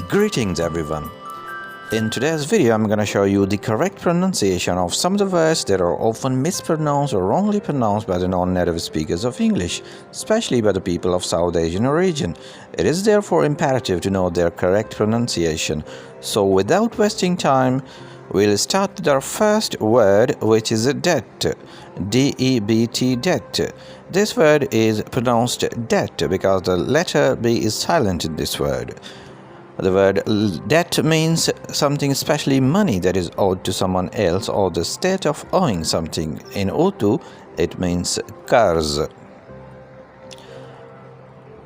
Greetings everyone. In today's video I'm going to show you the correct pronunciation of some of the words that are often mispronounced or wrongly pronounced by the non-native speakers of English, especially by the people of South Asian origin. It is therefore imperative to know their correct pronunciation. So without wasting time, we'll start with our first word, which is debt. D-E-B-T, debt. This word is pronounced debt because the letter B is silent in this word. The word debt means something, especially money that is owed to someone else or the state of owing something. In Urdu, it means qarz.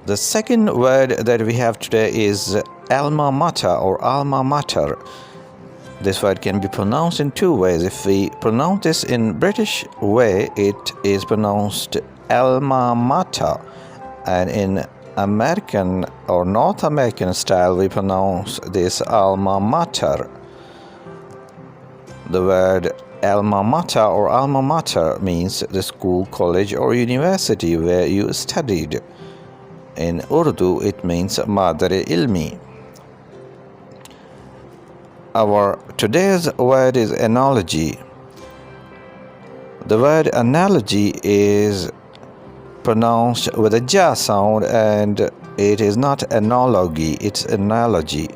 The second word that we have today is Alma Mater or Alma Mater. This word can be pronounced in two ways. If we pronounce this in British way, it is pronounced Alma Mater, and in American or North American style, we pronounce this Alma Mater. The word Alma Mater or Alma Mater means the school, college or university where you studied. In Urdu, it means Madar-e-Ilmi. Our today's word is analogy. The word analogy is pronounced with a ja sound, and it is not analogy, it's analogy.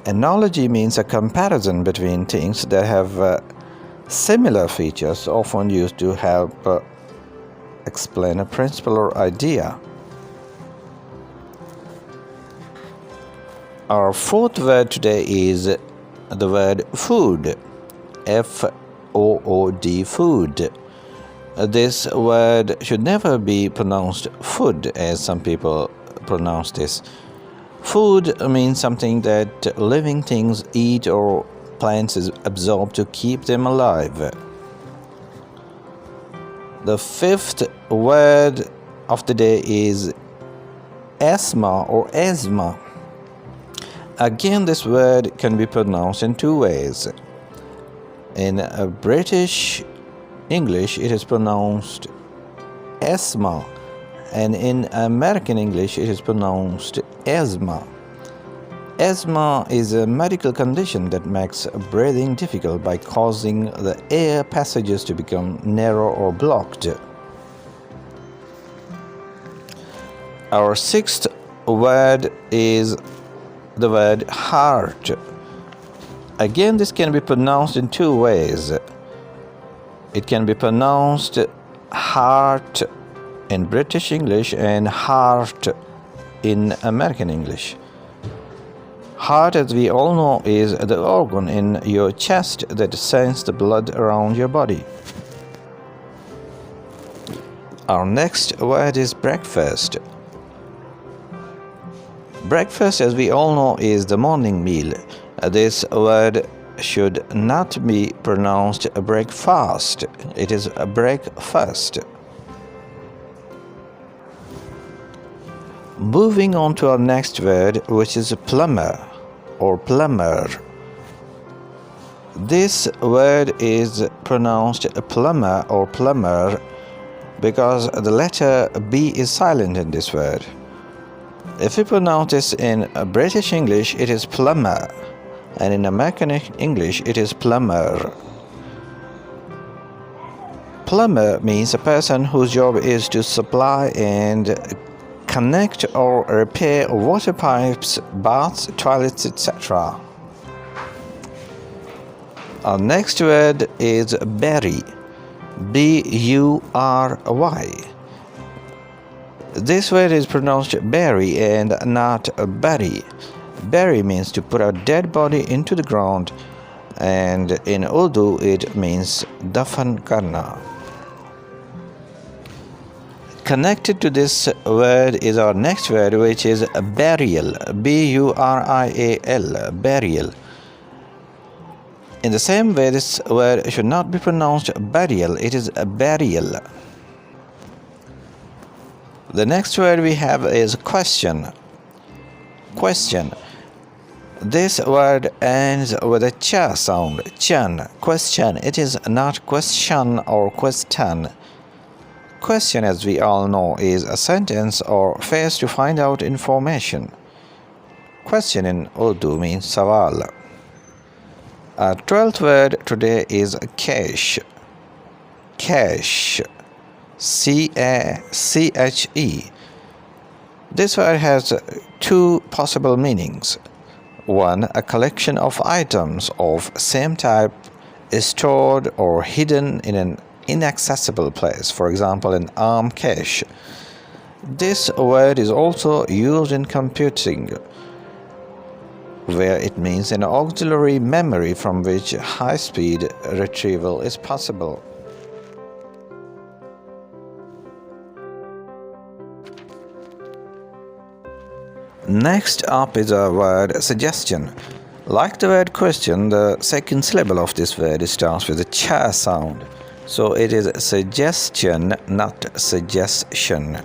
Analogy means a comparison between things that have similar features, often used to help explain a principle or idea. Our fourth word today is the word food. F-O-O-D, food. This word should never be pronounced food, as some people pronounce this. Food means something that living things eat or plants absorb to keep them alive. The fifth word of the day is asthma or asthma. Again, this word can be pronounced in two ways. In British English, it is pronounced asthma, and in American English, it is pronounced asthma. Asthma is a medical condition that makes breathing difficult by causing the air passages to become narrow or blocked. Our sixth word is the word heart. Again, this can be pronounced in two ways. It can be pronounced heart in British English and heart in American English. Heart, as we all know, is the organ in your chest that sends the blood around your body. Our next word is breakfast. Breakfast, as we all know, is the morning meal. This word should not be pronounced breakfast. It is a breakfast. Moving on to our next word, which is plumber or plumber. This word is pronounced plumber or plumber because the letter B is silent in this word. If we pronounce this in British English, it is plumber, and in American English, it is plumber. Plumber means a person whose job is to supply and connect or repair water pipes, baths, toilets, etc. Our next word is bury. B-U-R-Y. This word is pronounced bury and not bury. Bury means to put a dead body into the ground, and in Urdu it means dafan karna. Connected to this word is our next word, which is burial. B-U-R-I-A-L, burial. In the same way, this word should not be pronounced burial, it is a burial. The next word we have is question. Question. This word ends with a cha sound. Chan. Question. It is not question or question. Question, as we all know, is a sentence or phrase to find out information. question in Urdu means sawal. Our 12th word today is cache. Cache. C-A-C-H-E. This word has two possible meanings. One, a collection of items of same type is stored or hidden in an inaccessible place, for example, an arm cache. This word is also used in computing, where it means an auxiliary memory from which high-speed retrieval is possible. Next up is a word suggestion. Like the word question, the second syllable of this word starts with a cha sound. So it is suggestion, not suggestion.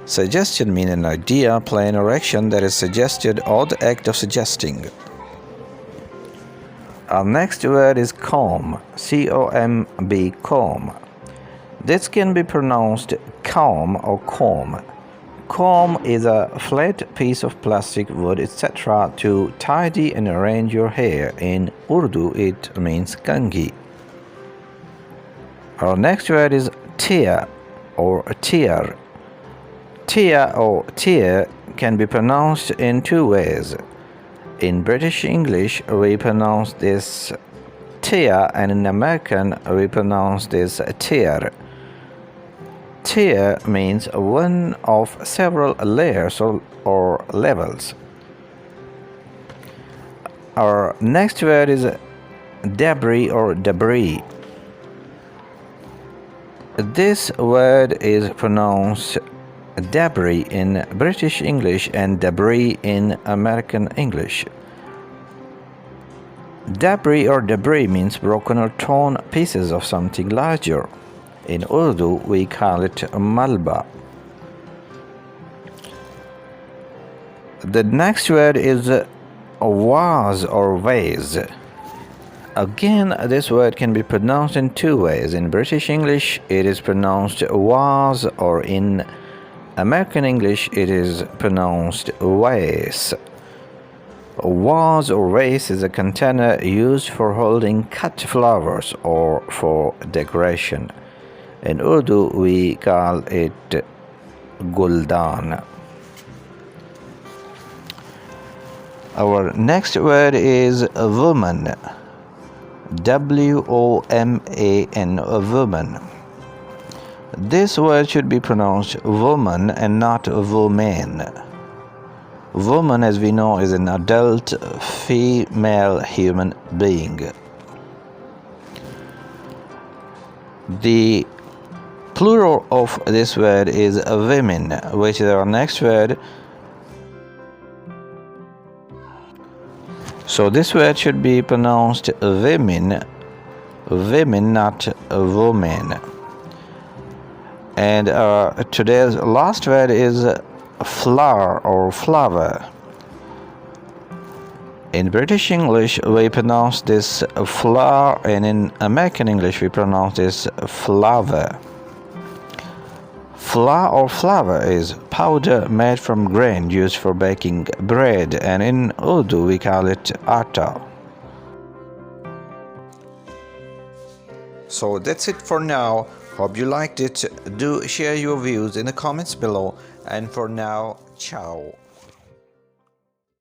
Suggestion means an idea, plan, or action that is suggested or the act of suggesting. Our next word is comb. C-O-M-B, comb. This can be pronounced comb or comb. Comb is a flat piece of plastic, wood, etc. to tidy and arrange your hair. In Urdu, it means kangi. Our next word is tear or tear. Tear or tear can be pronounced in two ways. In British English, we pronounce this tear, and in American, we pronounce this tear. Tier means one of several layers or levels. Our next word is debris or debris. This word is pronounced debris in British English and debris in American English. Debris or debris means broken or torn pieces of something larger. In Urdu, we call it malba. The next word is Awas or vase. Again, this word can be pronounced in two ways. In British English, it is pronounced was, or in American English, it is pronounced vase. A vase or vase is a container used for holding cut flowers or for decoration. In Urdu, we call it guldan. Our next word is woman. W-O-M-A-N, woman. This word should be pronounced woman and not woman. Woman, as we know, is an adult female human being. The plural of this word is women, which is our next word. So this word should be pronounced women, not woman. And today's last word is flower or flower. In British English, we pronounce this flower, and in American English, we pronounce this flower. Flour or flour is powder made from grain used for baking bread, and in Urdu, we call it atta. So that's it for now. Hope you liked it. Do share your views in the comments below. And for now, ciao.